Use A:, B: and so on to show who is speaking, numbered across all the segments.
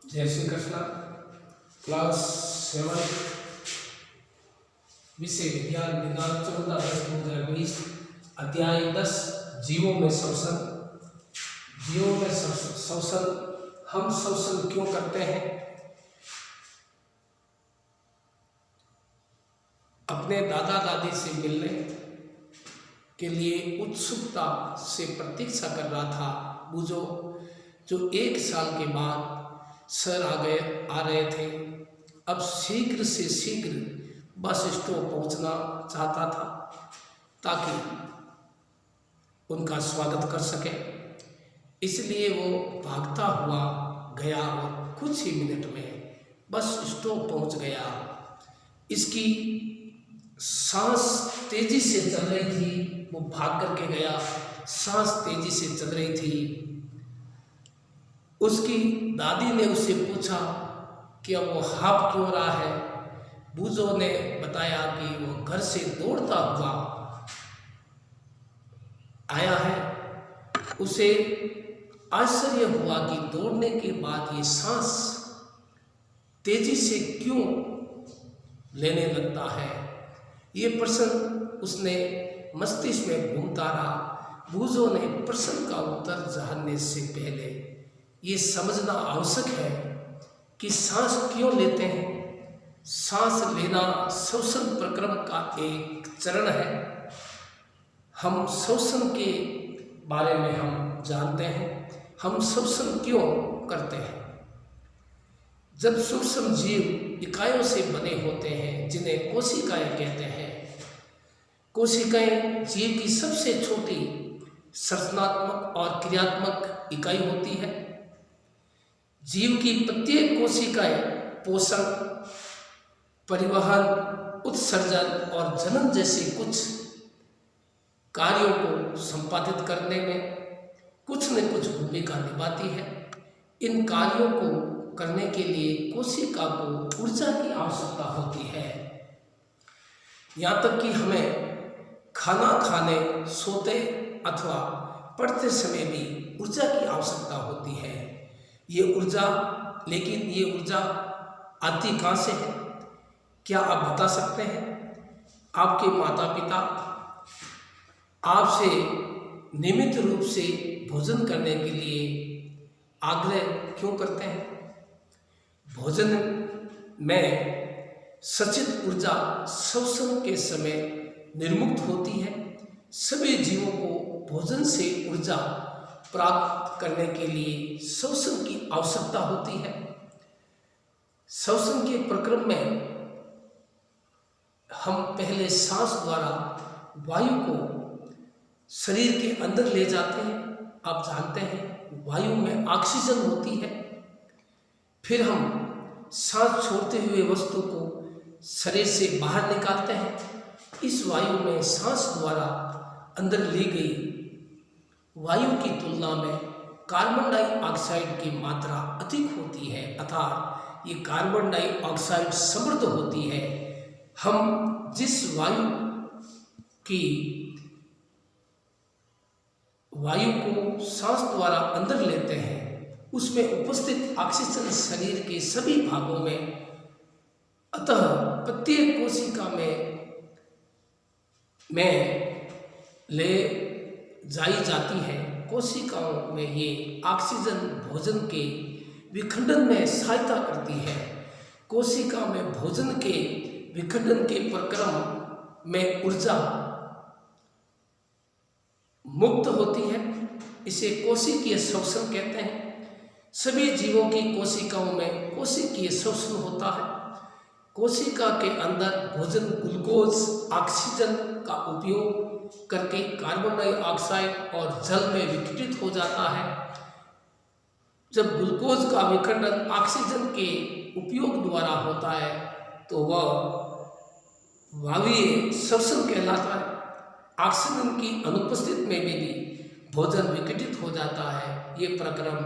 A: जय श्री कृष्ण। क्लास 7 विषय विज्ञान दिनांक 14/10/2020 अध्याय 10 जीवों में शोषण। जीवों में शोषण, हम शोषण क्यों करते हैं? अपने दादा दादी से मिलने के लिए उत्सुकता से प्रतीक्षा कर रहा था बूझो, जो 1 साल के बाद सर आ रहे थे। अब शीघ्र से शीघ्र बस स्टॉप पहुंचना चाहता था ताकि उनका स्वागत कर सके। इसलिए वो भागता हुआ गया और कुछ ही मिनट में बस स्टॉप पहुंच गया। इसकी सांस तेजी से चल रही थी। वो भाग करके गया, सांस तेजी से चल रही थी। उसकी दादी ने उससे पूछा कि अब वो हाँफ क्यों रहा है। बूझो ने बताया कि वो घर से दौड़ता हुआ आया है। उसे आश्चर्य हुआ कि दौड़ने के बाद ये सांस तेजी से क्यों लेने लगता है। ये प्रश्न उसने मस्तिष्क में घूमता रहा। बूझो ने प्रश्न का उत्तर जानने से पहले ये समझना आवश्यक है कि सांस क्यों लेते हैं। सांस लेना श्वसन प्रक्रम का एक चरण है। हम श्वसन के बारे में हम जानते हैं। हम श्वसन क्यों करते हैं? जब सूक्ष्म जीव इकाइयों से बने होते हैं जिन्हें कोशिकाएं कहते हैं। कोशिकाएं जीव की सबसे छोटी संरचनात्मक और क्रियात्मक इकाई होती है। जीव की प्रत्येक कोशिकाएं पोषण, परिवहन, उत्सर्जन और जनन जैसे कुछ कार्यों को संपादित करने में कुछ न कुछ भूमिका निभाती है। इन कार्यों को करने के लिए कोशिका को ऊर्जा की आवश्यकता होती है। यहाँ तक कि हमें खाना खाने, सोते अथवा पढ़ते समय भी ऊर्जा की आवश्यकता होती है। लेकिन ये ऊर्जा आती कहाँ से है? क्या आप बता सकते हैं? आपके माता पिता आपसे नियमित रूप से भोजन करने के लिए आग्रह क्यों करते हैं? भोजन में संचित ऊर्जा श्वसन के समय निर्मुक्त होती है। सभी जीवों को भोजन से ऊर्जा प्राप्त करने के लिए श्वसन की आवश्यकता होती है। श्वसन के प्रक्रम में हम पहले सांस द्वारा वायु को शरीर के अंदर ले जाते हैं। आप जानते हैं वायु में ऑक्सीजन होती है। फिर हम सांस छोड़ते हुए वस्तु को शरीर से बाहर निकालते हैं। इस वायु में सांस द्वारा अंदर ली गई वायु की तुलना में कार्बन डाइऑक्साइड की मात्रा अधिक होती है, अर्थात ये कार्बन डाइऑक्साइड समृद्ध होती है। हम जिस वायु को सांस द्वारा अंदर लेते हैं उसमें उपस्थित ऑक्सीजन शरीर के सभी भागों में, अतः प्रत्येक कोशिका में ले जाई जाती है। कोशिकाओं में ये ऑक्सीजन भोजन के विखंडन में सहायता करती है। कोशिका में भोजन के विखंडन के प्रक्रम में ऊर्जा मुक्त होती है। इसे कोशिकीय श्वसन कहते हैं। सभी जीवों की कोशिकाओं में कोशिकीय श्वसन होता है। कोशिका के अंदर भोजन ग्लूकोज, ऑक्सीजन का उपयोग करके कार्बन डाइऑक्साइड और जल में विघटित हो जाता है। जब ग्लूकोज का विखंडन ऑक्सीजन के उपयोग द्वारा होता है तो वह वायवीय श्वसन कहलाता है। ऑक्सीजन की अनुपस्थिति में भी भोजन विघटित हो जाता है। ये प्रक्रम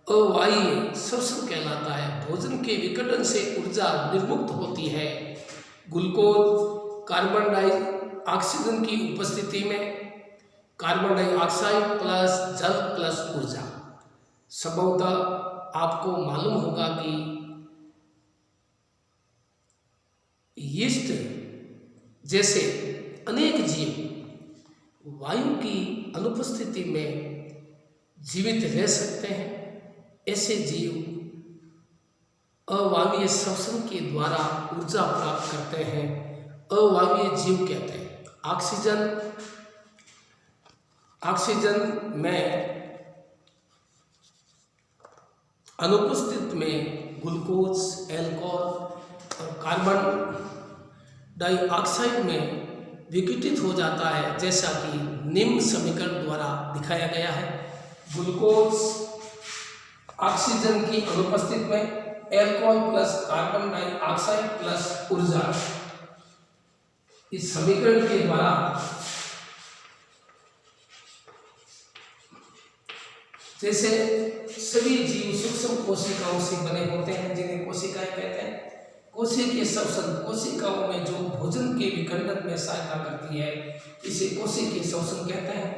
A: अवायवीय श्वसन कहलाता है। भोजन के विघटन से ऊर्जा निर्मुक्त होती है। ग्लूकोज, कार्बन डाइऑक्सीजन की उपस्थिति में कार्बन डाइऑक्साइड प्लस जल प्लस ऊर्जा संभवतः आपको मालूम होगा कि यीस्ट जैसे अनेक जीव वायु की अनुपस्थिति में जीवित रह सकते हैं। ऐसे जीव अवायवीय श्वसन के द्वारा ऊर्जा प्राप्त करते हैं। अवायवीय जीव कहते हैं ऑक्सीजन में अनुपस्थित में ग्लूकोज, अल्कोहल और कार्बन डाइऑक्साइड में विघटित हो जाता है, जैसा कि निम्न समीकरण द्वारा दिखाया गया है। ग्लूकोज ऑक्सीजन की अनुपस्थिति में alcohol plus carbon dioxide plus ऊर्जा, इस समीकरण के द्वारा जैसे सभी जीव सूक्ष्म कोशिकाओं से बने होते हैं, जिन्हें कोशिकाएं कहते हैं। कोशिकीय श्वसन कोशिकाओं में जो भोजन के विखंडन में सहायता करती है, इसे कोशिकीय श्वसन कहते हैं।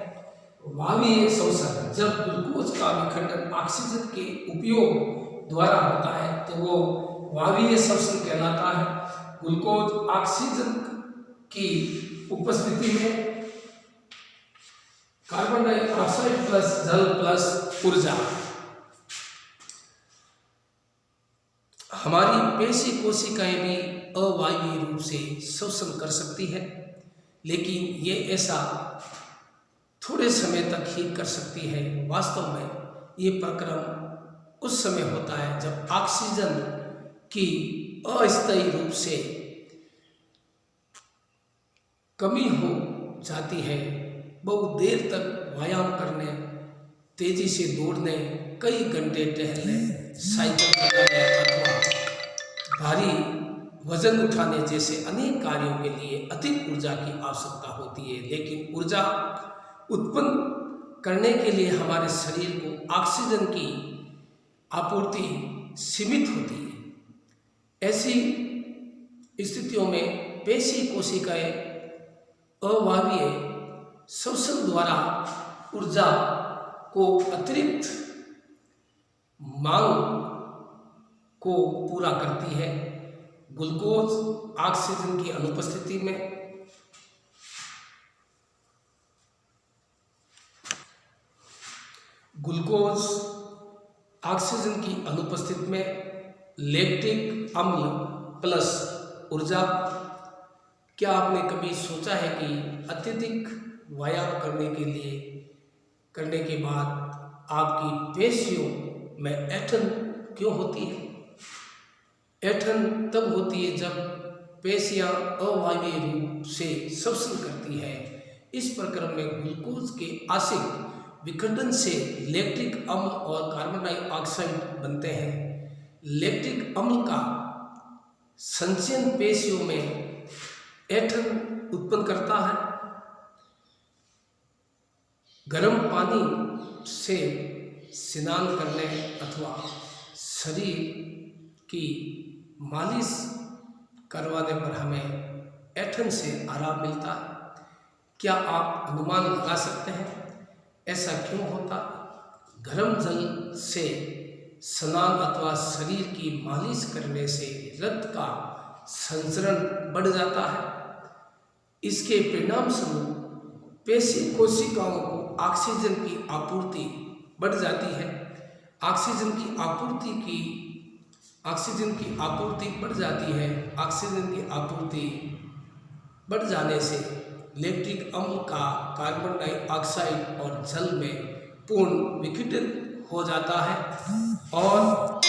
A: वायवीय श्वसन, जब ग्लूकोज का विखंडन ऑक्सीजन के उपयोग द्वारा होता है तो वो वायवीय श्वसन कहलाता है। ग्लूकोज ऑक्सीजन की उपस्थिति में कार्बन डाइऑक्साइड प्लस जल प्लस ऊर्जा, हमारी पेशी कोशिकाएं भी अवायवीय रूप से श्वसन कर सकती है, लेकिन ये ऐसा थोड़े समय तक ही कर सकती है। वास्तव में ये प्रक्रम उस समय होता है जब ऑक्सीजन की अस्थायी रूप से कमी हो जाती है। बहुत देर तक व्यायाम करने, तेजी से दौड़ने, कई घंटे टहलने, साइकिल चलाने अथवा भारी वजन उठाने जैसे अनेक कार्यों के लिए अधिक ऊर्जा की आवश्यकता होती है। लेकिन ऊर्जा उत्पन्न करने के लिए हमारे शरीर को ऑक्सीजन की आपूर्ति सीमित होती है। ऐसी स्थितियों में पेशी कोशिकाएं अवायवीय श्वसन द्वारा ऊर्जा को अतिरिक्त मांग को पूरा करती है। ग्लूकोज ऑक्सीजन की अनुपस्थिति में ग्लूकोज ऑक्सीजन की अनुपस्थिति में लैक्टिक अम्ल प्लस ऊर्जा। क्या आपने कभी सोचा है कि अत्यधिक व्यायाम करने के बाद आपकी पेशियों में ऐंठन क्यों होती है? ऐंठन तब होती है जब पेशियां अवायवीय रूप से श्वसन करती है। इस प्रक्रम में ग्लूकोज के आंशिक विखंडन से लैक्टिक अम्ल और कार्बन डाइऑक्साइड बनते हैं। लैक्टिक अम्ल का संचयन पेशियों में ऐंठन उत्पन्न करता है। गर्म पानी से स्नान करने अथवा शरीर की मालिश करवाने पर हमें ऐंठन से आराम मिलता है। क्या आप अनुमान लगा सकते हैं ऐसा क्यों होता? गर्म जल से स्नान अथवा शरीर की मालिश करने से रक्त का संचरण बढ़ जाता है। इसके परिणाम स्वरूप पेशी कोशिकाओं को ऑक्सीजन की आपूर्ति बढ़ जाती है। ऑक्सीजन की आपूर्ति बढ़ जाती है। ऑक्सीजन की आपूर्ति बढ़ जाने से लैक्टिक अम्ल का कार्बन डाइऑक्साइड और जल में पूर्ण विघटित हो जाता है और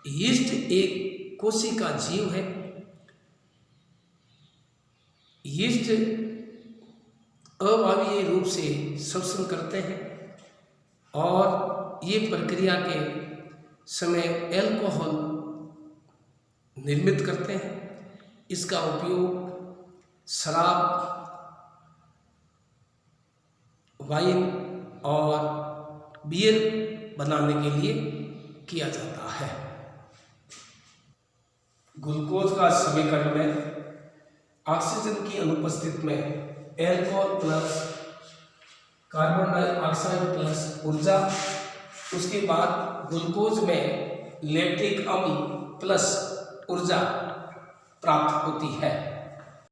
A: यीस्ट एक कोशिका जीव है। यीस्ट अवायवीय रूप से श्वसन करते हैं और ये प्रक्रिया के समय अल्कोहल निर्मित करते हैं। इसका उपयोग शराब, वाइन और बियर बनाने के लिए किया जाता है। ग्लूकोज का समीकरण में ऑक्सीजन की अनुपस्थिति में alcohol plus carbon dioxide plus ऊर्जा उसके बाद ग्लूकोज में लैक्टिक अम्ल प्लस ऊर्जा प्राप्त होती है।